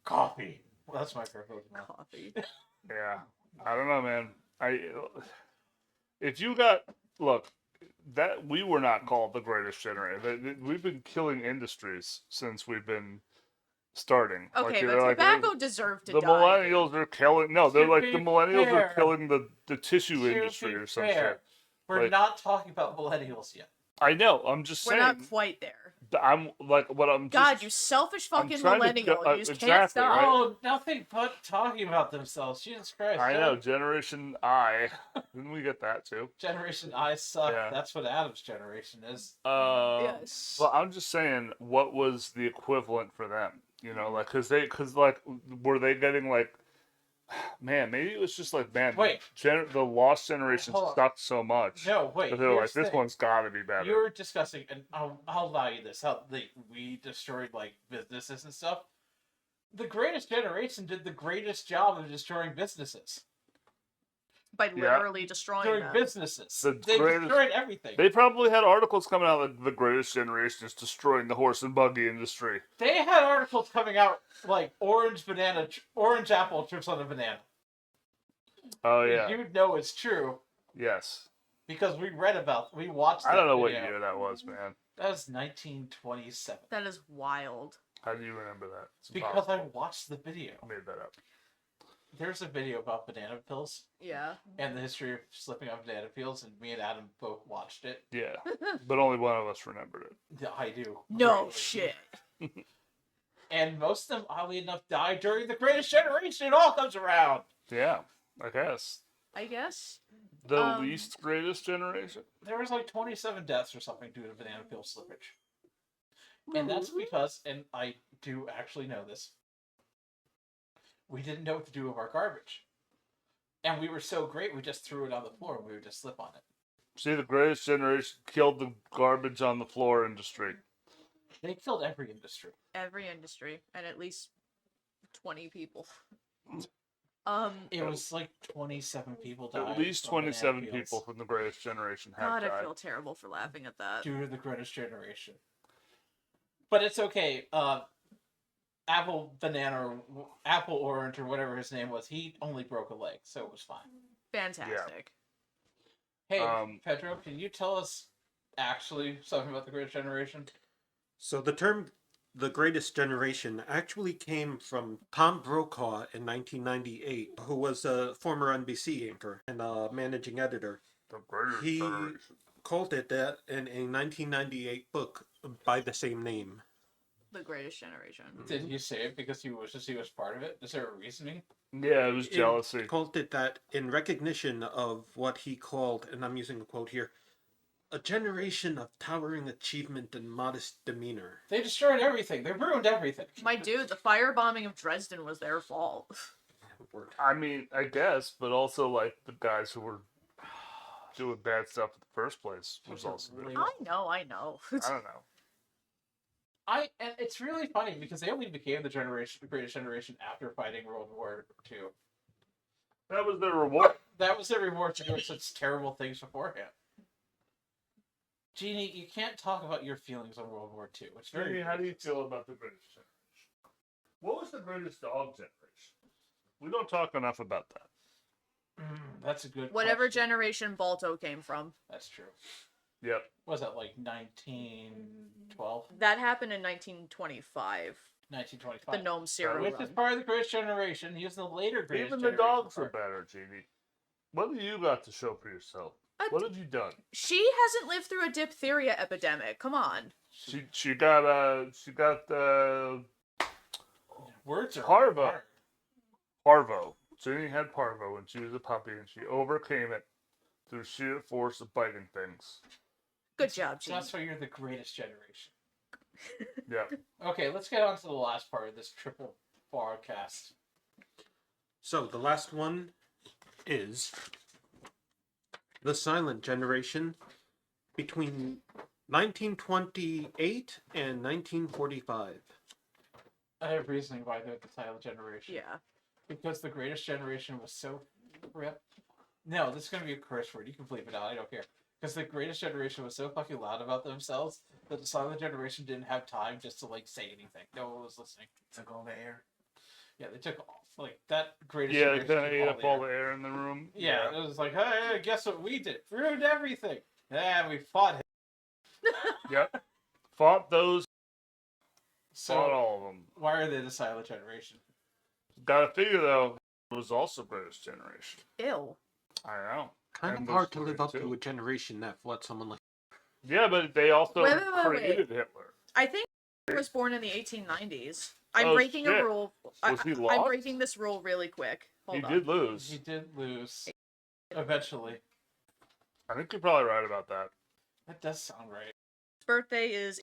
[SPEAKER 2] Coffee. Well, that's my favorite Pokemon.
[SPEAKER 4] Coffee.
[SPEAKER 3] Yeah, I don't know, man. Look, that we were not called the greatest generation. We've been killing industries since we've been starting.
[SPEAKER 4] Okay,
[SPEAKER 3] they're
[SPEAKER 4] but
[SPEAKER 3] like,
[SPEAKER 4] tobacco deserved to
[SPEAKER 3] the
[SPEAKER 4] die.
[SPEAKER 3] millennials are killing. No, they're
[SPEAKER 2] To
[SPEAKER 3] like
[SPEAKER 2] be
[SPEAKER 3] the millennials are
[SPEAKER 2] fair-
[SPEAKER 3] killing the tissue
[SPEAKER 2] To
[SPEAKER 3] industry
[SPEAKER 2] be
[SPEAKER 3] or some
[SPEAKER 2] fair,
[SPEAKER 3] shit.
[SPEAKER 2] we're
[SPEAKER 3] Like-
[SPEAKER 2] not talking about millennials yet.
[SPEAKER 3] I know. I'm just
[SPEAKER 4] We're
[SPEAKER 3] saying.
[SPEAKER 4] not quite there.
[SPEAKER 3] I'm like what I'm.
[SPEAKER 4] God,
[SPEAKER 3] just,
[SPEAKER 4] you selfish
[SPEAKER 3] I'm
[SPEAKER 4] fucking
[SPEAKER 3] trying to
[SPEAKER 4] millennial.
[SPEAKER 3] go-
[SPEAKER 4] You just can't
[SPEAKER 3] exactly,
[SPEAKER 4] stop.
[SPEAKER 3] right?
[SPEAKER 2] Oh, nothing but talking about themselves. Jesus Christ.
[SPEAKER 3] I know. Generation I. Didn't we get that too?
[SPEAKER 2] Generation I suck.
[SPEAKER 3] Yeah.
[SPEAKER 2] That's what Adam's generation is.
[SPEAKER 4] Yes.
[SPEAKER 3] Well, I'm just saying, what was the equivalent for them? You know, like, were they getting like, man, maybe it was just like, man,
[SPEAKER 2] Wait.
[SPEAKER 3] the Lost Generation
[SPEAKER 2] Hold on.
[SPEAKER 3] sucked so much.
[SPEAKER 2] No, wait.
[SPEAKER 3] But they were like,
[SPEAKER 2] here's the
[SPEAKER 3] this
[SPEAKER 2] thing.
[SPEAKER 3] one's got to be better.
[SPEAKER 2] You were discussing, and I'll allow you this, how we destroyed, like, businesses and stuff. The greatest generation did the greatest job of destroying businesses.
[SPEAKER 4] By
[SPEAKER 3] Yeah.
[SPEAKER 4] literally destroying
[SPEAKER 2] Destroying
[SPEAKER 4] them.
[SPEAKER 2] businesses.
[SPEAKER 3] The
[SPEAKER 2] They
[SPEAKER 3] greatest-
[SPEAKER 2] destroyed everything.
[SPEAKER 3] They probably had articles coming out like the greatest generation is destroying the horse and buggy industry.
[SPEAKER 2] They had articles coming out like orange apple trips on a banana.
[SPEAKER 3] Oh yeah,
[SPEAKER 2] You know it's true
[SPEAKER 3] yes.
[SPEAKER 2] because we watched.
[SPEAKER 3] I don't know
[SPEAKER 2] that
[SPEAKER 3] what
[SPEAKER 2] video.
[SPEAKER 3] year that was, man.
[SPEAKER 2] That was 1927.
[SPEAKER 4] That is wild.
[SPEAKER 3] How do you remember that? It's
[SPEAKER 2] Because
[SPEAKER 3] impossible.
[SPEAKER 2] I watched the video.
[SPEAKER 3] I made that up.
[SPEAKER 2] There's a video about banana pills
[SPEAKER 4] Yeah.
[SPEAKER 2] and the history of slipping on banana peels, and me and Adam both watched it.
[SPEAKER 3] Yeah, but only one of us remembered it.
[SPEAKER 2] Yeah, I do.
[SPEAKER 4] No
[SPEAKER 2] Greatly.
[SPEAKER 4] shit.
[SPEAKER 2] And most of them, oddly enough, died during the Greatest Generation. It all comes around.
[SPEAKER 3] Yeah, I guess.
[SPEAKER 4] I guess.
[SPEAKER 3] The
[SPEAKER 4] Um,
[SPEAKER 3] least greatest generation?
[SPEAKER 2] There was like 27 deaths or something due to banana peel slippage. And that's because, and I do actually know this, we didn't know what to do with our garbage. And we were so great, we just threw it on the floor and we would just slip on it.
[SPEAKER 3] See, the greatest generation killed the garbage on the floor industry.
[SPEAKER 2] They killed every industry.
[SPEAKER 4] Every industry and at least 20 people.
[SPEAKER 2] It was like 27 people died.
[SPEAKER 3] At least
[SPEAKER 2] from banana
[SPEAKER 3] 27
[SPEAKER 2] peels
[SPEAKER 3] people from the greatest generation have
[SPEAKER 4] God,
[SPEAKER 3] died.
[SPEAKER 4] I feel terrible for laughing at that.
[SPEAKER 2] due to the Greatest Generation. But it's okay. Apple Orange or whatever his name was, he only broke a leg, so it was fine.
[SPEAKER 4] Fantastic.
[SPEAKER 2] Hey, Pedro, can you tell us actually something about the Greatest Generation?
[SPEAKER 1] So the term "the Greatest Generation" actually came from Tom Brokaw in 1998, who was a former NBC anchor and a managing editor.
[SPEAKER 3] The greatest
[SPEAKER 1] He
[SPEAKER 3] generation.
[SPEAKER 1] called it that in a 1998 book by the same name.
[SPEAKER 4] The Greatest Generation.
[SPEAKER 2] Did he say it because he wishes he was part of it? Is there a reasoning?
[SPEAKER 3] Yeah, it was jealousy.
[SPEAKER 1] He called it that in recognition of what he called, and I'm using a quote here, "a generation of towering achievement and modest demeanor."
[SPEAKER 2] They destroyed everything. They ruined everything.
[SPEAKER 4] My dude, the firebombing of Dresden was their fault.
[SPEAKER 1] Word.
[SPEAKER 3] I mean, I guess, but also, like, the guys who were doing bad stuff in the first place was also there.
[SPEAKER 2] Really-
[SPEAKER 4] I know.
[SPEAKER 3] I don't know.
[SPEAKER 2] And it's really funny because they only became the Greatest Generation after fighting World War II.
[SPEAKER 3] That was their reward.
[SPEAKER 2] That was their reward for doing such terrible things beforehand. Jeanie, you can't talk about your feelings on World War II. It's very.
[SPEAKER 3] Jeanie, how do you feel about the greatest generation? What was the greatest dog generation? We don't talk enough about that.
[SPEAKER 2] That's a good.
[SPEAKER 4] Whatever
[SPEAKER 2] question.
[SPEAKER 4] generation Balto came from.
[SPEAKER 2] That's true.
[SPEAKER 3] Yep.
[SPEAKER 2] Was that like 1912?
[SPEAKER 4] That happened in 1925.
[SPEAKER 2] 1925.
[SPEAKER 4] The Gnome Serial
[SPEAKER 2] Which is
[SPEAKER 4] Run.
[SPEAKER 2] part of the Greatest Generation. He was the later Greatest
[SPEAKER 3] Even the
[SPEAKER 2] Generation
[SPEAKER 3] dogs are
[SPEAKER 2] part.
[SPEAKER 3] better, Jeanie. What have you got to show for yourself? What have you done?
[SPEAKER 4] She hasn't lived through a diphtheria epidemic. Come on.
[SPEAKER 3] She got
[SPEAKER 2] Words are
[SPEAKER 3] Parvo.
[SPEAKER 2] hard.
[SPEAKER 3] parvo. Jeanie had parvo when she was a puppy, and she overcame it through sheer force of biting things.
[SPEAKER 4] Good job,
[SPEAKER 2] So
[SPEAKER 4] Gene.
[SPEAKER 2] that's why you're the Greatest Generation.
[SPEAKER 3] Yeah.
[SPEAKER 2] Okay, let's get on to the last part of this triple broadcast.
[SPEAKER 1] So the last one is the Silent Generation between 1928 and 1945.
[SPEAKER 2] I have reasoning why they're the Silent Generation.
[SPEAKER 4] Yeah.
[SPEAKER 2] Because the Greatest Generation was so rip. No, this is gonna be a curse word. You can bleep it out. I don't care. Because the Greatest Generation was so fucking loud about themselves that the Silent Generation didn't have time just to like say anything. No one was listening.
[SPEAKER 5] Took all the air.
[SPEAKER 2] Yeah, they took like that Greatest
[SPEAKER 3] Yeah, they
[SPEAKER 2] Generation.
[SPEAKER 3] kind of
[SPEAKER 2] took
[SPEAKER 3] ate up all
[SPEAKER 2] air.
[SPEAKER 3] the air in the room.
[SPEAKER 2] Yeah, it was like, hey, guess what we did? Ruined everything. Yeah, we fought him.
[SPEAKER 3] Yep. Fought those.
[SPEAKER 2] So
[SPEAKER 3] Fought all of them.
[SPEAKER 2] why are they the Silent Generation?
[SPEAKER 3] Gotta figure though, it was also British generation.
[SPEAKER 4] Ew.
[SPEAKER 3] I know.
[SPEAKER 1] Kind
[SPEAKER 3] And
[SPEAKER 1] of hard
[SPEAKER 3] those
[SPEAKER 1] to live
[SPEAKER 3] three,
[SPEAKER 1] up
[SPEAKER 3] too.
[SPEAKER 1] to a generation that fought someone like.
[SPEAKER 3] Yeah, but they also
[SPEAKER 4] Wait.
[SPEAKER 3] created Hitler.
[SPEAKER 4] I think he was born in the 1890s. I'm
[SPEAKER 3] Oh,
[SPEAKER 4] breaking a
[SPEAKER 3] shit.
[SPEAKER 4] rule.
[SPEAKER 3] Was he
[SPEAKER 4] I'm
[SPEAKER 3] lost?
[SPEAKER 4] breaking this rule really quick. Hold
[SPEAKER 3] He
[SPEAKER 4] on.
[SPEAKER 3] did lose.
[SPEAKER 2] He did lose. Eventually.
[SPEAKER 3] I think you're probably right about that.
[SPEAKER 2] That does sound right.
[SPEAKER 4] His birthday is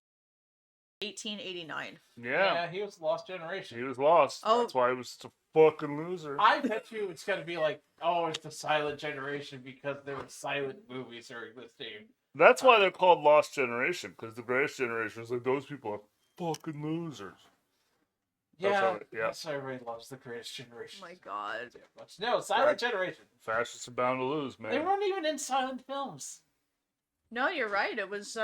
[SPEAKER 4] 1889.
[SPEAKER 3] Yeah.
[SPEAKER 2] He was Lost Generation.
[SPEAKER 3] He was lost.
[SPEAKER 4] Oh.
[SPEAKER 3] That's why he was such a fucking loser.
[SPEAKER 2] I bet you it's gonna be like, oh, it's the Silent Generation because there were silent movies during this game.
[SPEAKER 3] That's why they're called Lost Generation, because the greatest generation is like, those people are fucking losers. That's
[SPEAKER 2] Yeah,
[SPEAKER 3] how yeah.
[SPEAKER 2] that's why everybody loves the Greatest Generation.
[SPEAKER 4] Oh my god.
[SPEAKER 2] So much. No, Silent
[SPEAKER 3] Right.
[SPEAKER 2] Generation.
[SPEAKER 3] Fascists are bound to lose, man.
[SPEAKER 2] They weren't even in silent films.
[SPEAKER 4] No, you're right. It was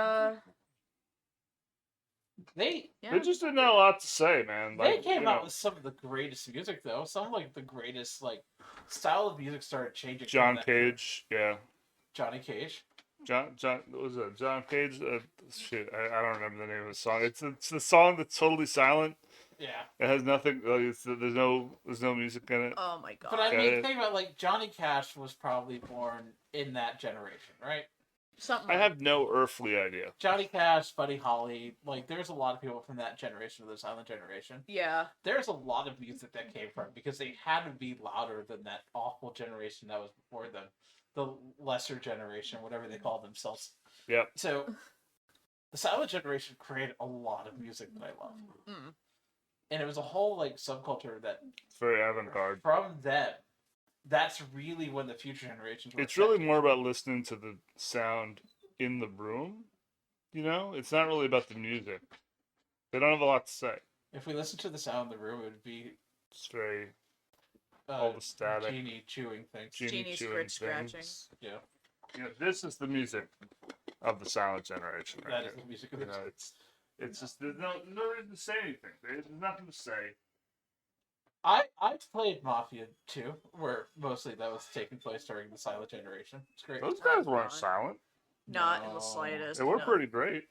[SPEAKER 2] They
[SPEAKER 4] yeah.
[SPEAKER 3] They just didn't have a lot to say, man.
[SPEAKER 2] they
[SPEAKER 3] Like,
[SPEAKER 2] came
[SPEAKER 3] you
[SPEAKER 2] out
[SPEAKER 3] know,
[SPEAKER 2] with some of the greatest music though. Some of, like the greatest like style of music started changing. from
[SPEAKER 3] John
[SPEAKER 2] that-
[SPEAKER 3] Cage, yeah.
[SPEAKER 2] Johnny Cage.
[SPEAKER 3] John, what was it? John Cage? Shit, I don't remember the name of the song. It's the song that's totally silent,
[SPEAKER 2] Yeah.
[SPEAKER 3] It has nothing. There's no music in it.
[SPEAKER 4] Oh my god.
[SPEAKER 2] But I
[SPEAKER 3] Yeah,
[SPEAKER 2] mean,
[SPEAKER 3] it-
[SPEAKER 2] think about like Johnny Cash was probably born in that generation, right?
[SPEAKER 4] Something.
[SPEAKER 3] I have no earthly idea.
[SPEAKER 2] Johnny Cash, Buddy Holly, like there's a lot of people from that generation of the silent generation.
[SPEAKER 4] Yeah.
[SPEAKER 2] There's a lot of music that came from because they had to be louder than that awful generation that was before them, the lesser generation, whatever they call themselves.
[SPEAKER 3] Yep.
[SPEAKER 2] So the silent generation created a lot of music that I love,
[SPEAKER 4] Mm.
[SPEAKER 2] and it was a whole like subculture that
[SPEAKER 3] It's very avant-garde.
[SPEAKER 2] from them. That's really when the future generations were.
[SPEAKER 3] It's really more about listening to the sound in the room. You know, it's not really about the music. They don't have a lot to say.
[SPEAKER 2] If we listen to the sound in the room, it would be
[SPEAKER 3] It's very all the static.
[SPEAKER 2] Jeanie chewing things.
[SPEAKER 4] Genie
[SPEAKER 3] chewing
[SPEAKER 4] scratching.
[SPEAKER 3] things.
[SPEAKER 2] Yeah,
[SPEAKER 3] You know, this is the music of the silent generation. Right
[SPEAKER 2] that is
[SPEAKER 3] here.
[SPEAKER 2] the music of
[SPEAKER 3] You
[SPEAKER 2] the.
[SPEAKER 3] know, it's just there's no reason to say anything. There's nothing to say.
[SPEAKER 2] I've played Mafia 2, where mostly that was taking place during the silent generation. It's great.
[SPEAKER 3] Those guys weren't
[SPEAKER 4] God.
[SPEAKER 3] silent.
[SPEAKER 4] Not in the
[SPEAKER 2] No.
[SPEAKER 4] slightest.
[SPEAKER 3] They were
[SPEAKER 4] no.
[SPEAKER 3] pretty great.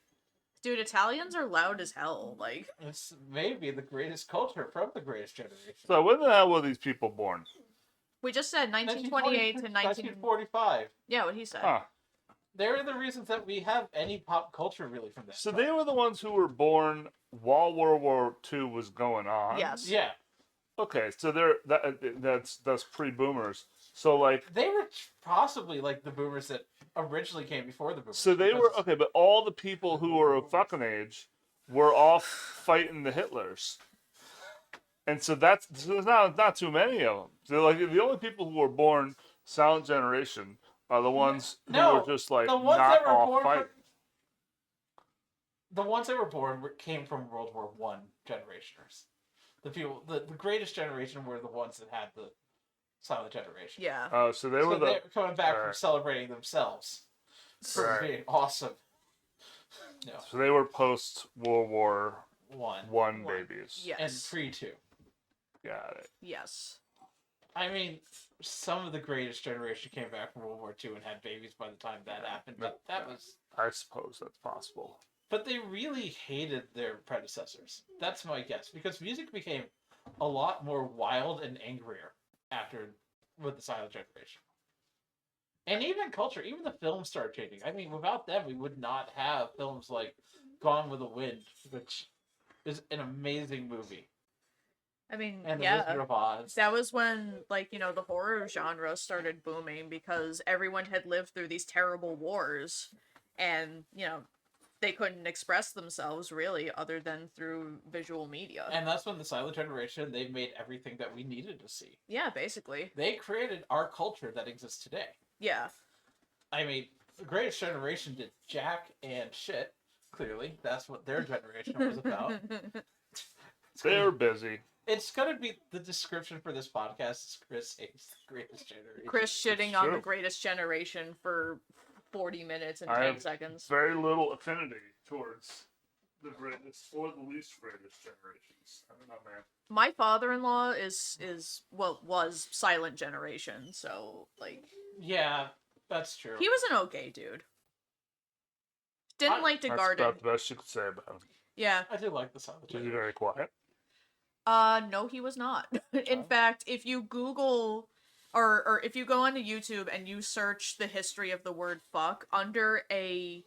[SPEAKER 4] Dude, Italians are loud as hell. Like,
[SPEAKER 2] It's maybe the greatest culture from the greatest generation.
[SPEAKER 3] So when the hell were these people born?
[SPEAKER 4] we just said 1928 to
[SPEAKER 2] 1945.
[SPEAKER 4] Yeah, what he said.
[SPEAKER 3] Huh.
[SPEAKER 2] They're the reasons that we have any pop culture really from that.
[SPEAKER 3] So
[SPEAKER 2] time.
[SPEAKER 3] they were the ones who were born while World War II was going on.
[SPEAKER 4] Yes.
[SPEAKER 2] Yeah,
[SPEAKER 3] Okay, so that's pre-boomers. So like,
[SPEAKER 2] they were possibly like the boomers that originally came before the boomers.
[SPEAKER 3] so they were
[SPEAKER 2] because-
[SPEAKER 3] okay, but all the people who were of fucking age were off fighting the Hitlers. And so there's not too many of them. So like the only people who were born silent generation are the ones who
[SPEAKER 2] No,
[SPEAKER 3] were just like
[SPEAKER 2] the ones
[SPEAKER 3] not
[SPEAKER 2] that were
[SPEAKER 3] off
[SPEAKER 2] born
[SPEAKER 3] fighting.
[SPEAKER 2] The ones that were born came from World War One generationers. The people, the greatest generation were the ones that had the silent generation.
[SPEAKER 4] Yeah.
[SPEAKER 3] So they were
[SPEAKER 2] They're coming back from
[SPEAKER 3] Alright.
[SPEAKER 2] celebrating themselves for
[SPEAKER 3] Right.
[SPEAKER 2] being awesome. No,
[SPEAKER 3] so they were post World War
[SPEAKER 2] one
[SPEAKER 3] One
[SPEAKER 4] One.
[SPEAKER 3] babies.
[SPEAKER 4] Yes.
[SPEAKER 2] and pre-2.
[SPEAKER 3] Got it.
[SPEAKER 4] Yes.
[SPEAKER 2] I mean, some of the greatest generation came back from World War II and had babies by the time that happened. But that was.
[SPEAKER 3] I suppose that's possible.
[SPEAKER 2] But they really hated their predecessors. That's my guess, because music became a lot more wild and angrier after with the silent generation. And even culture, even the films started changing. I mean, without them, we would not have films like Gone with the Wind, which is an amazing movie,
[SPEAKER 4] I mean,
[SPEAKER 2] and The
[SPEAKER 4] yeah.
[SPEAKER 2] Wizard of Oz.
[SPEAKER 4] That was when, like, you know, the horror genre started booming because everyone had lived through these terrible wars and, you know, they couldn't express themselves really other than through visual media.
[SPEAKER 2] And that's when the silent generation, they made everything that we needed to see.
[SPEAKER 4] Yeah, basically.
[SPEAKER 2] They created our culture that exists today.
[SPEAKER 4] Yeah.
[SPEAKER 2] I mean, the greatest generation did jack and shit. Clearly, that's what their generation was about.
[SPEAKER 3] They're busy.
[SPEAKER 2] It's gonna be the description for this podcast is Chris hates the greatest generation.
[SPEAKER 4] Chris shitting
[SPEAKER 3] It's
[SPEAKER 4] on the
[SPEAKER 3] true.
[SPEAKER 4] greatest generation for 40 minutes and
[SPEAKER 3] I
[SPEAKER 4] 10
[SPEAKER 3] have
[SPEAKER 4] seconds.
[SPEAKER 3] very little affinity towards the greatest or the least greatest generations. I don't know, man.
[SPEAKER 4] My father-in-law was silent generation, so like
[SPEAKER 2] Yeah, that's true.
[SPEAKER 4] he was an okay dude. Didn't like to
[SPEAKER 3] That's
[SPEAKER 4] garden.
[SPEAKER 3] about the best you could say about him.
[SPEAKER 4] Yeah.
[SPEAKER 2] I do like the silent
[SPEAKER 3] Was he
[SPEAKER 2] generation.
[SPEAKER 3] very quiet?
[SPEAKER 4] No, he was not.
[SPEAKER 3] Oh.
[SPEAKER 4] In fact, if you Google or if you go onto YouTube and you search the history of the word fuck under a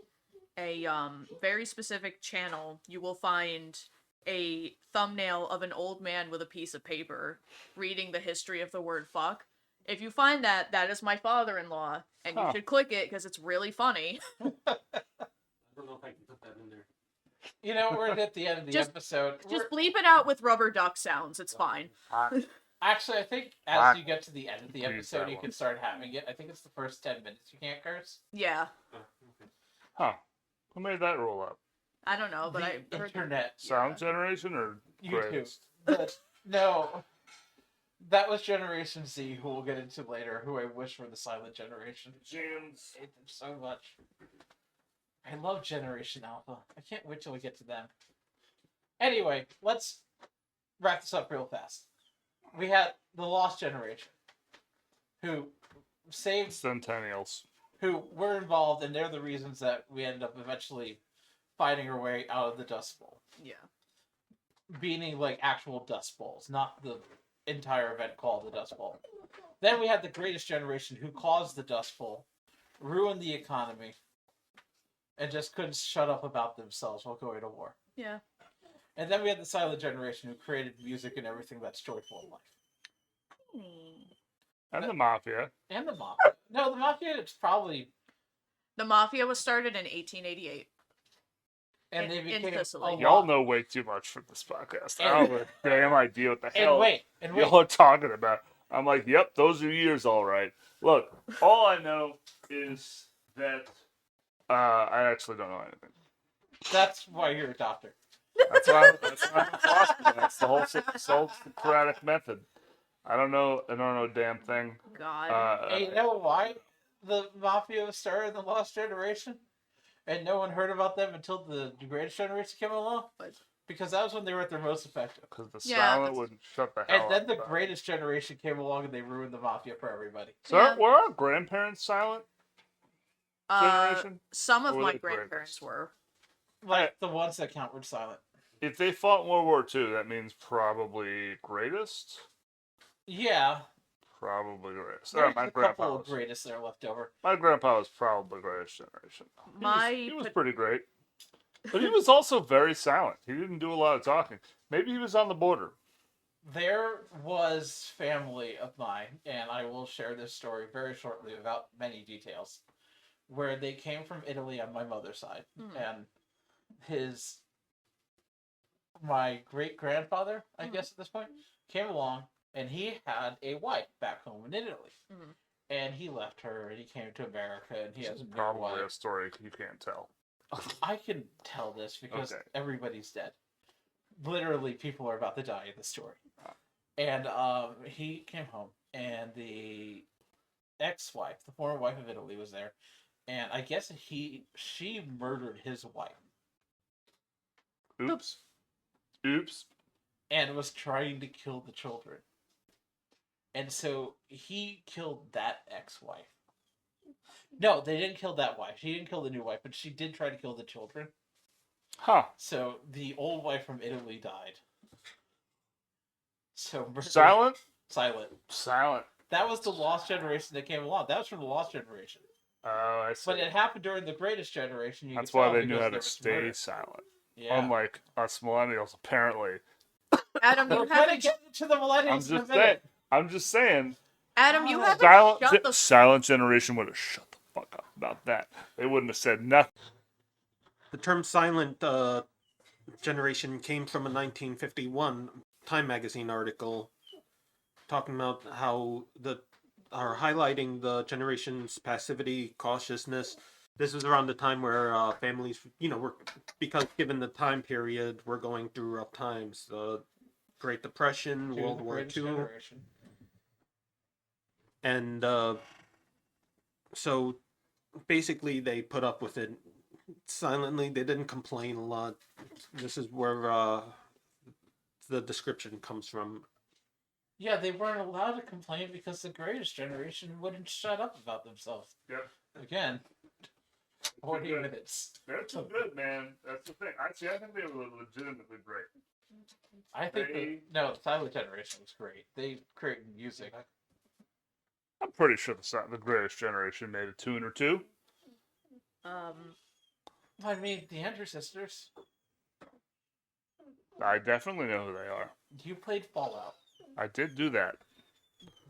[SPEAKER 4] very specific channel, you will find a thumbnail of an old man with a piece of paper reading the history of the word fuck. If you find that, that is my father-in-law, and you
[SPEAKER 3] Huh.
[SPEAKER 4] should click it because it's really funny.
[SPEAKER 1] I don't know if I can put that in there.
[SPEAKER 2] You know, we're at the end of the
[SPEAKER 4] Just-
[SPEAKER 2] episode.
[SPEAKER 4] Just
[SPEAKER 2] We're-
[SPEAKER 4] bleep it out with rubber duck sounds. It's fine.
[SPEAKER 2] Actually, I think
[SPEAKER 3] Ah.
[SPEAKER 2] as you get to the end of the
[SPEAKER 3] Please,
[SPEAKER 2] episode,
[SPEAKER 3] that
[SPEAKER 2] you
[SPEAKER 3] one.
[SPEAKER 2] can start having it. I think it's the first 10 minutes you can't curse.
[SPEAKER 4] Yeah,
[SPEAKER 1] Oh, okay.
[SPEAKER 3] Huh. Who made that roll up?
[SPEAKER 4] I don't know, but
[SPEAKER 2] the
[SPEAKER 4] I heard
[SPEAKER 2] internet.
[SPEAKER 3] Sound generation or
[SPEAKER 2] YouTube.
[SPEAKER 3] greatest?
[SPEAKER 2] No. That was Generation Z, who we'll get into later, who I wish were the silent generation.
[SPEAKER 3] Jams.
[SPEAKER 2] I hate them so much. I love Generation Alpha. I can't wait till we get to them. Anyway, let's wrap this up real fast. We had the Lost Generation, who saved,
[SPEAKER 3] Centennials.
[SPEAKER 2] who were involved, and they're the reasons that we ended up eventually fighting our way out of the Dust Bowl.
[SPEAKER 4] yeah.
[SPEAKER 2] meaning like actual Dust Bowls, not the entire event called the Dust Bowl. Then we had the Greatest Generation, who caused the Dust Bowl, ruined the economy, and just couldn't shut up about themselves while going to war.
[SPEAKER 4] Yeah.
[SPEAKER 2] And then we had the Silent Generation, who created music and everything that's joyful in life.
[SPEAKER 3] And the Mafia.
[SPEAKER 2] And the Mafia. No, the Mafia, it's probably...
[SPEAKER 4] The Mafia was started in 1888.
[SPEAKER 2] And they
[SPEAKER 4] in
[SPEAKER 2] became
[SPEAKER 4] Sicily.
[SPEAKER 3] Y'all know way too much from this podcast. I don't have a damn idea what the hell
[SPEAKER 2] and
[SPEAKER 3] y'all are talking about. I'm like, yep, those are years, all right. Look, all I know is that I actually don't know anything.
[SPEAKER 2] That's why you're a doctor.
[SPEAKER 3] That's why I'm a philosopher. That's the whole Socratic method. I don't know a damn thing.
[SPEAKER 4] God.
[SPEAKER 2] And you know why the Mafia was started in the Lost Generation? And no one heard about them until the Greatest Generation came along?
[SPEAKER 4] What?
[SPEAKER 2] Because that was when they were at their most effective.
[SPEAKER 3] Because the
[SPEAKER 4] Yeah,
[SPEAKER 3] silent
[SPEAKER 4] that's-
[SPEAKER 3] wouldn't shut the hell
[SPEAKER 2] And then
[SPEAKER 3] up
[SPEAKER 2] the
[SPEAKER 3] about it.
[SPEAKER 2] Greatest Generation came along and they ruined the Mafia for everybody.
[SPEAKER 3] So
[SPEAKER 4] Yeah.
[SPEAKER 3] were our grandparents silent? Generation?
[SPEAKER 4] Some of
[SPEAKER 3] Or were
[SPEAKER 4] my
[SPEAKER 3] they
[SPEAKER 4] grandparents
[SPEAKER 3] greatest?
[SPEAKER 4] were.
[SPEAKER 2] Like, the ones that count were silent.
[SPEAKER 3] If they fought in World War II, that means probably greatest?
[SPEAKER 2] Yeah.
[SPEAKER 3] Probably greatest.
[SPEAKER 2] There's
[SPEAKER 3] my
[SPEAKER 2] a
[SPEAKER 3] grandpa
[SPEAKER 2] couple of
[SPEAKER 3] was.
[SPEAKER 2] greatest that are left over.
[SPEAKER 3] My grandpa was probably Greatest Generation. He was
[SPEAKER 4] My
[SPEAKER 3] pretty great. But he was also very silent. He didn't do a lot of talking. Maybe he was on the border.
[SPEAKER 2] There was family of mine, and I will share this story very shortly without many details, where they came from Italy on my mother's side, and my great grandfather, I guess at this point, came along, and he had a wife back home in Italy, and he left her, and he came to America, and he has a new
[SPEAKER 3] Probably
[SPEAKER 2] wife.
[SPEAKER 3] a story you can't tell.
[SPEAKER 2] I can tell this because
[SPEAKER 3] Okay.
[SPEAKER 2] everybody's dead. Literally, people are about to die in the story. And he came home, and the ex-wife, the former wife of Italy, was there, and I guess she murdered his wife.
[SPEAKER 3] Oops. Oops.
[SPEAKER 2] And was trying to kill the children. And so he killed that ex-wife. No, they didn't kill that wife. She didn't kill the new wife, but she did try to kill the children.
[SPEAKER 3] Huh.
[SPEAKER 2] So the old wife from Italy died. So
[SPEAKER 3] Silent?
[SPEAKER 2] Silent. That was the Lost Generation that came along. That was from the Lost Generation.
[SPEAKER 3] Oh, I see.
[SPEAKER 2] But it happened during the Greatest Generation.
[SPEAKER 3] That's why they knew how to stay silent.
[SPEAKER 2] Yeah.
[SPEAKER 3] Unlike us millennials, apparently.
[SPEAKER 4] Adam,
[SPEAKER 2] We're
[SPEAKER 4] you
[SPEAKER 2] going to
[SPEAKER 4] haven't.
[SPEAKER 2] get into the millennials in a minute.
[SPEAKER 3] I'm just saying.
[SPEAKER 4] Adam, you haven't shut the.
[SPEAKER 3] Silent generation would have shut the fuck up about that. They wouldn't have said nothing.
[SPEAKER 1] The term silent generation came from a 1951 Time magazine article talking about how are highlighting the generation's passivity, cautiousness. This was around the time where families, were, because given the time period, we're going through rough times. The Great Depression, World War II. And so basically they put up with it silently. They didn't complain a lot. This is where the description comes from.
[SPEAKER 2] Yeah, they weren't allowed to complain because the Greatest Generation wouldn't shut up about themselves.
[SPEAKER 3] Yep.
[SPEAKER 2] Again, 40 minutes.
[SPEAKER 3] They're too good, man. That's the thing. I think they were legitimately great.
[SPEAKER 2] I think the Silent Generation was great. They created music.
[SPEAKER 3] I'm pretty sure the Greatest Generation made a tune or two.
[SPEAKER 2] I mean, the Andrew Sisters.
[SPEAKER 3] I definitely know who they are.
[SPEAKER 2] You played Fallout.
[SPEAKER 3] I did do that.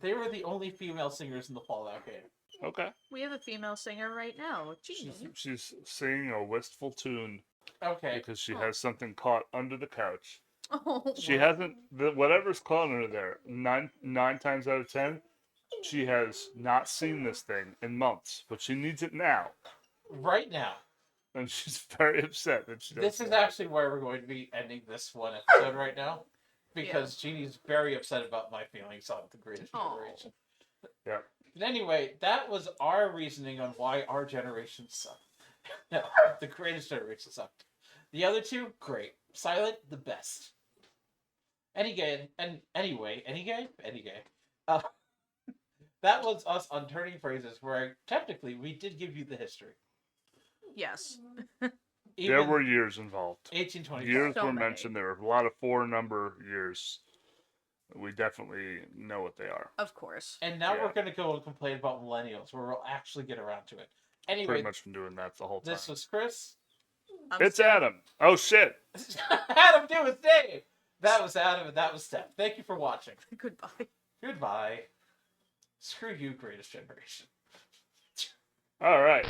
[SPEAKER 2] They were the only female singers in the Fallout game.
[SPEAKER 3] Okay.
[SPEAKER 4] We have a female singer right now, Jeanie.
[SPEAKER 3] She's singing a wistful tune.
[SPEAKER 2] Okay.
[SPEAKER 3] Because she has something caught under the couch.
[SPEAKER 4] Oh.
[SPEAKER 3] She hasn't, whatever's caught under there, nine times out of 10, she has not seen this thing in months, but she needs it now.
[SPEAKER 2] Right now.
[SPEAKER 3] And she's very upset that she doesn't.
[SPEAKER 2] This is actually where we're going to be ending this one episode right now. Because Jeannie's very upset about my feelings on the Greatest Generation.
[SPEAKER 3] Yeah.
[SPEAKER 2] But anyway, that was our reasoning on why our generation sucked. No, the Greatest Generation sucked. The other two, great. Silent, the best. Any gay. That was us unturning phrases where technically we did give you the history.
[SPEAKER 4] Yes.
[SPEAKER 2] Even
[SPEAKER 3] There were years involved.
[SPEAKER 2] 1825.
[SPEAKER 3] Years
[SPEAKER 4] So
[SPEAKER 3] were
[SPEAKER 4] many.
[SPEAKER 3] mentioned. There were a lot of 4-number years. We definitely know what they are.
[SPEAKER 4] Of course.
[SPEAKER 2] And now
[SPEAKER 3] Yeah.
[SPEAKER 2] we're going to go and complain about millennials, where we'll actually get around to it. Anyway,
[SPEAKER 3] Pretty much been doing that the whole time.
[SPEAKER 2] this was Chris.
[SPEAKER 3] It's Adam. Oh shit.
[SPEAKER 2] Adam, do his name. That was Adam, and that was Steph. Thank you for watching.
[SPEAKER 4] Goodbye.
[SPEAKER 2] Goodbye. Screw you, Greatest Generation.
[SPEAKER 3] All right.